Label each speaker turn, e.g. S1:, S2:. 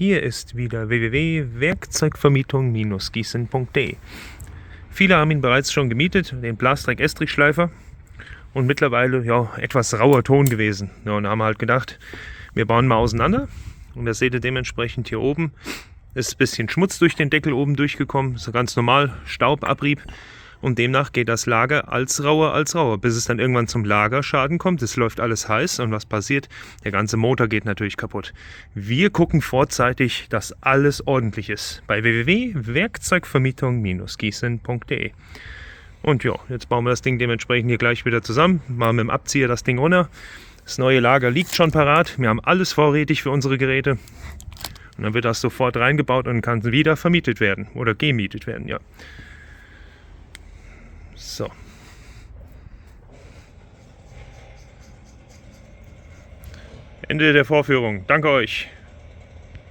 S1: Hier ist wieder www.werkzeugvermietung-gießen.de. Viele haben ihn bereits schon gemietet, den Blastrek-Estrichschleifer, und mittlerweile etwas rauer Ton gewesen. Ja, und da haben wir halt gedacht, wir bauen mal auseinander, und das seht ihr dementsprechend hier oben. Ist ein bisschen Schmutz durch den Deckel oben durchgekommen, so ganz normal, Staubabrieb. Und demnach geht das Lager als rauer, bis es dann irgendwann zum Lagerschaden kommt. Es läuft alles heiß, und was passiert? Der ganze Motor geht natürlich kaputt. Wir gucken vorzeitig, dass alles ordentlich ist. Bei www.werkzeugvermietung-gießen.de. Und ja, jetzt bauen wir das Ding dementsprechend hier gleich wieder zusammen. Machen mit dem Abzieher das Ding runter. Das neue Lager liegt schon parat. Wir haben alles vorrätig für unsere Geräte. Und dann wird das sofort reingebaut und kann wieder vermietet werden oder gemietet werden, ja. So. Ende der Vorführung. Danke euch.